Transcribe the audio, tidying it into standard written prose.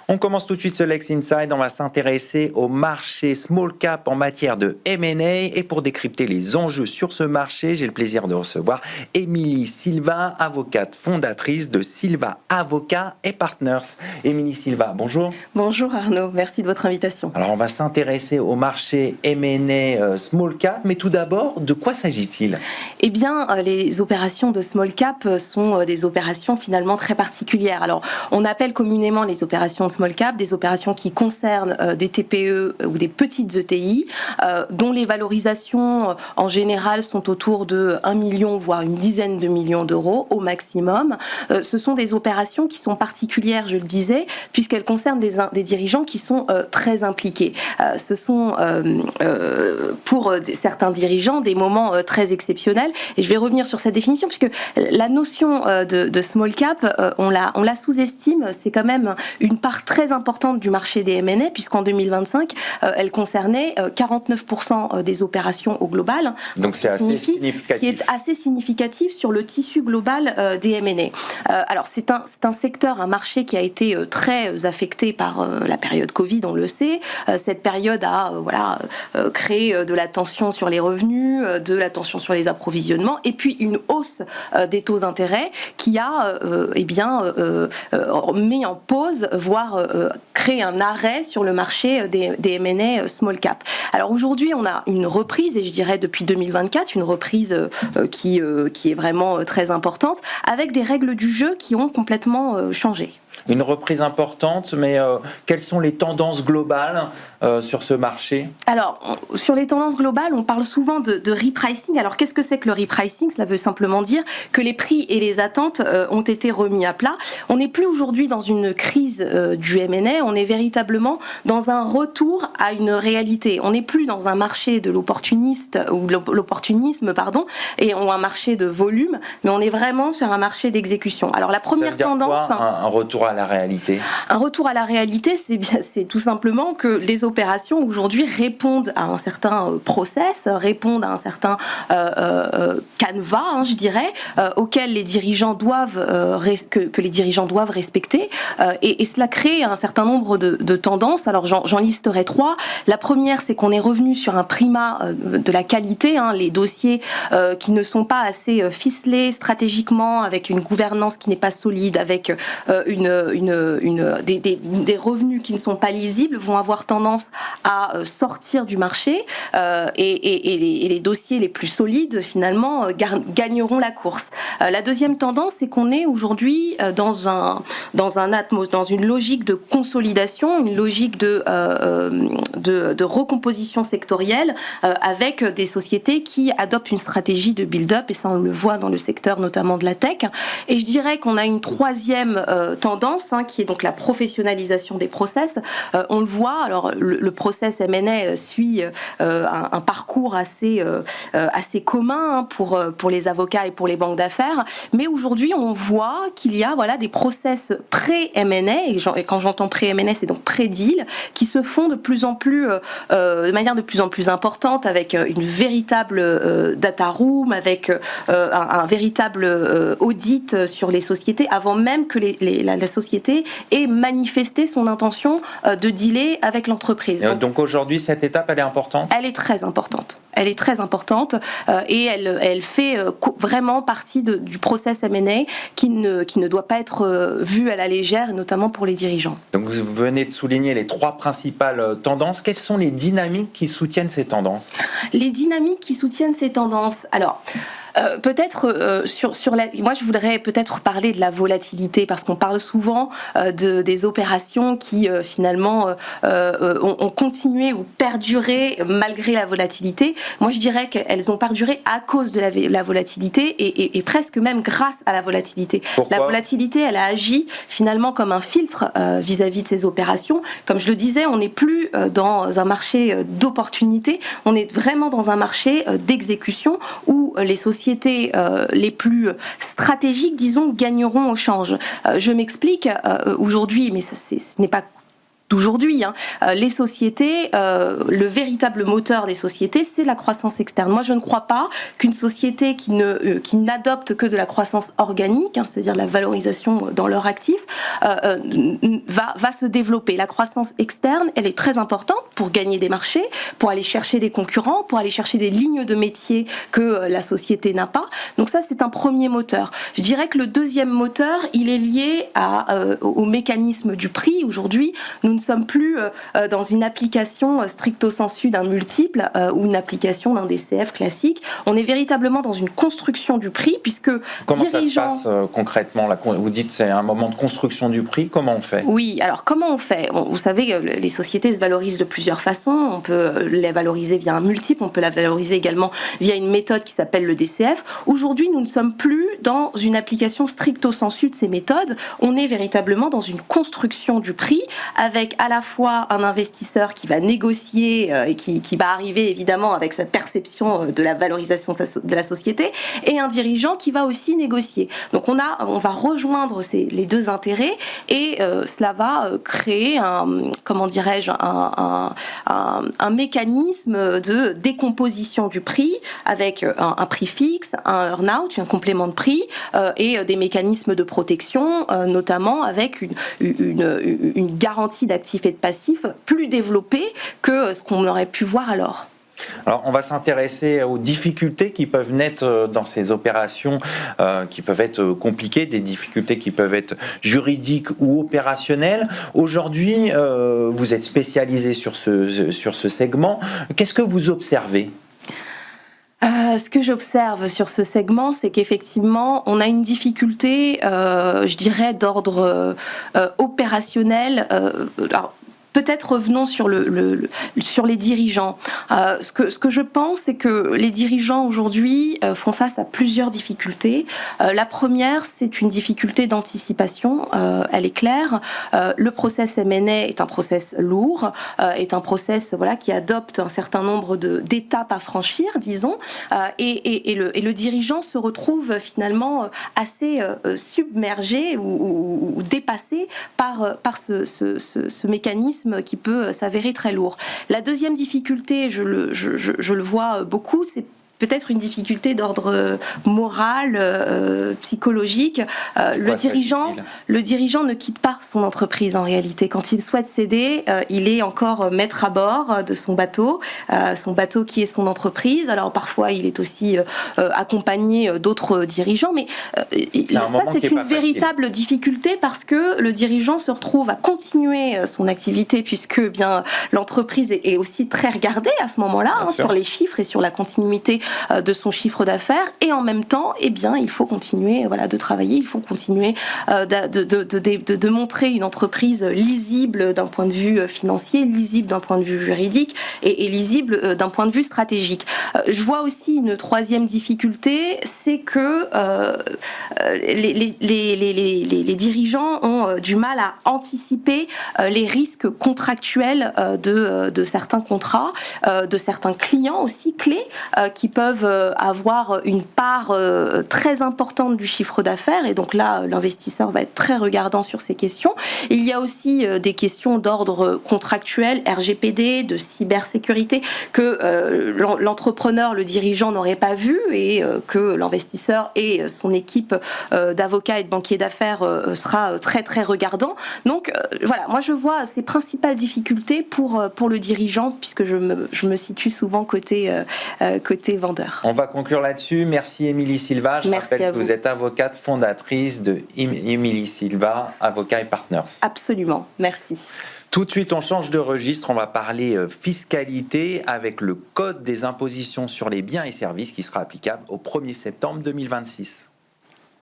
On commence tout de suite ce Lex Inside. On va s'intéresser au marché small cap en matière de M&A. Et pour décrypter les enjeux sur ce marché, j'ai le plaisir de recevoir Émilie Silva, avocate fondatrice de Silva Avocats et Partners. Émilie Silva, bonjour. Bonjour Arnaud, merci de votre invitation. Alors on va s'intéresser au marché M&A small cap, mais tout d'abord, de quoi s'agit-il ? Eh bien, les opérations de small cap sont des opérations finalement très particulières. Alors, on appelle communément les opérations de small cap des opérations qui concernent des TPE ou des petites ETI, dont les valorisations en général sont autour de 1 million, voire une dizaine de millions d'euros au maximum. Ce sont des opérations qui sont particulières, je le disais, puisqu'elles concernent des dirigeants qui sont très impliqués. Ce sont pour certains dirigeants des moments très exceptionnels. Et je vais revenir sur cette définition, puisque la notion de small cap, on la sous-estime. C'est quand même une part très importante du marché des M&A, puisqu'en 2025, elle concernait 49% des opérations au global. Donc c'est assez significatif. Ce qui est assez significatif sur le tissu global des M&A. Alors c'est un secteur, un marché qui a été très affecté par la période Covid, on le sait. Cette période a créé de la tension sur les revenus, de la tension sur les approvisionnements, et puis une hausse des taux d'intérêt qui a mis en pause, voire créé un arrêt sur le marché des M&A small cap. Alors aujourd'hui, on a une reprise, et je dirais depuis 2024, une reprise qui est vraiment très importante, avec des règles du jeu qui ont complètement changé. Une reprise importante, mais quelles sont les tendances globales sur ce marché ? Alors, sur les tendances globales, on parle souvent de repricing. Alors, qu'est-ce que c'est que le repricing ? Cela veut simplement dire que les prix et les attentes ont été remis à plat. On n'est plus aujourd'hui dans une crise du M&A, on est véritablement dans un retour à une réalité. On n'est plus dans un marché de l'opportunisme, et un marché de volume, mais on est vraiment sur un marché d'exécution. Alors, la première tendance... Un retour à la réalité ? Un retour à la réalité, c'est tout simplement que les opérations aujourd'hui répondent à un certain process, répondent à un certain canevas, je dirais, auquel les dirigeants doivent que les dirigeants doivent respecter, et cela crée un certain nombre de tendances. Alors j'en listerai 3. La première, c'est qu'on est revenu sur un primat de la qualité, les dossiers qui ne sont pas assez ficelés stratégiquement, avec une gouvernance qui n'est pas solide, avec des revenus qui ne sont pas lisibles, vont avoir tendance à sortir du marché, et les dossiers les plus solides finalement gagneront la course. La deuxième tendance, c'est qu'on est aujourd'hui dans une logique de consolidation, une logique de recomposition sectorielle, avec des sociétés qui adoptent une stratégie de build-up, et ça on le voit dans le secteur notamment de la tech. Et je dirais qu'on a une troisième tendance, qui est donc la professionnalisation des process. On le voit, alors le process M&A suit un parcours assez commun pour les avocats et pour les banques d'affaires, mais aujourd'hui on voit qu'il y a des process pré-M&A, et quand j'entends pré-M&A, c'est donc pré-deal, qui se font de manière de plus en plus importante, avec une véritable data room, avec un véritable audit sur les sociétés, avant même que la société ait manifesté son intention de dealer avec l'entreprise. Donc aujourd'hui, cette étape, elle est importante ? Elle est très importante. Elle est très importante, et elle fait vraiment partie du process M&A qui ne doit pas être vu à la légère, notamment pour les dirigeants. Donc vous venez de souligner les 3 principales tendances. Quelles sont les dynamiques qui soutiennent ces tendances ? Les dynamiques qui soutiennent ces tendances. Alors, peut-être moi je voudrais peut-être parler de la volatilité, parce qu'on parle souvent des opérations qui finalement ont continué ou perduré malgré la volatilité. Moi je dirais qu'elles ont perduré à cause de la volatilité, et presque même grâce à la volatilité. Pourquoi ? La volatilité, elle a agi finalement comme un filtre vis-à-vis de ces opérations. Comme je le disais, on n'est plus dans un marché d'opportunité, on est vraiment dans un marché d'exécution où les sociétés les plus stratégiques, disons, gagneront au change. Je m'explique aujourd'hui, mais ce n'est pas d'aujourd'hui, les sociétés, le véritable moteur des sociétés, c'est la croissance externe. Moi, je ne crois pas qu'une société qui n'adopte que de la croissance organique, c'est-à-dire la valorisation dans leur actif, va se développer. La croissance externe, elle est très importante pour gagner des marchés, pour aller chercher des concurrents, pour aller chercher des lignes de métier que la société n'a pas. Donc ça, c'est un premier moteur. Je dirais que le deuxième moteur, il est lié au mécanisme du prix. Aujourd'hui, nous ne sommes plus dans une application stricto sensu d'un multiple ou une application d'un DCF classique. On est véritablement dans une construction du prix, puisque Comment ça se passe concrètement là? Vous dites que c'est un moment de construction du prix. Comment on fait? Oui, alors comment on fait? Vous savez, les sociétés se valorisent de plusieurs façons. On peut les valoriser via un multiple, on peut la valoriser également via une méthode qui s'appelle le DCF. Aujourd'hui, nous ne sommes plus dans une application stricto sensu de ces méthodes. On est véritablement dans une construction du prix, avec à la fois un investisseur qui va négocier et qui va arriver évidemment avec sa perception de la valorisation de la société, et un dirigeant qui va aussi négocier. Donc on va rejoindre les deux intérêts, et cela va créer un mécanisme de décomposition du prix, avec un prix fixe, un earn-out, un complément de prix, et des mécanismes de protection, notamment avec une garantie d'actifs et de passifs plus développée que ce qu'on aurait pu voir alors. Alors, on va s'intéresser aux difficultés qui peuvent naître dans ces opérations, qui peuvent être compliquées, des difficultés qui peuvent être juridiques ou opérationnelles. Aujourd'hui, vous êtes spécialisé sur ce segment. Qu'est-ce que vous observez ? Ce que j'observe sur ce segment, c'est qu'effectivement, on a une difficulté, je dirais, d'ordre opérationnel. Alors, peut-être revenons sur les dirigeants. Ce que je pense, c'est que les dirigeants aujourd'hui font face à plusieurs difficultés. La première, c'est une difficulté d'anticipation. Elle est claire. Le process M&A est un process lourd, est un process qui adopte un certain nombre d'étapes à franchir, disons, et le dirigeant se retrouve finalement assez submergé ou dépassé par ce mécanisme qui peut s'avérer très lourd. La deuxième difficulté, je le vois beaucoup, c'est peut-être une difficulté d'ordre moral, psychologique. Le dirigeant ne quitte pas son entreprise en réalité. Quand il souhaite céder, il est encore maître à bord de son bateau qui est son entreprise. Alors parfois, il est aussi accompagné d'autres dirigeants, mais ça, c'est une véritable difficulté, parce que le dirigeant se retrouve à continuer son activité, puisque l'entreprise est aussi très regardée à ce moment-là, sur les chiffres et sur la continuité de son chiffre d'affaires, et en même temps, il faut continuer de travailler, il faut continuer de montrer une entreprise lisible d'un point de vue financier, lisible d'un point de vue juridique et lisible d'un point de vue stratégique. Je vois aussi une troisième difficulté, c'est que les dirigeants ont du mal à anticiper les risques contractuels de certains contrats, de certains clients aussi clés qui peuvent avoir une part très importante du chiffre d'affaires, et donc là l'investisseur va être très regardant sur ces questions. Il y a aussi des questions d'ordre contractuel, RGPD, de cybersécurité, que l'entrepreneur, le dirigeant n'aurait pas vu, et que l'investisseur et son équipe d'avocats et de banquiers d'affaires sera très très regardant. Donc moi je vois ces principales difficultés pour le dirigeant, puisque je me situe souvent côté vendeur. On va conclure là-dessus. Merci Émilie Silva. Je rappelle que vous êtes avocate fondatrice de Émilie Silva, Avocats et Partners. Absolument, merci. Tout de suite, on change de registre. On va parler fiscalité avec le Code des impositions sur les biens et services qui sera applicable au 1er septembre 2026.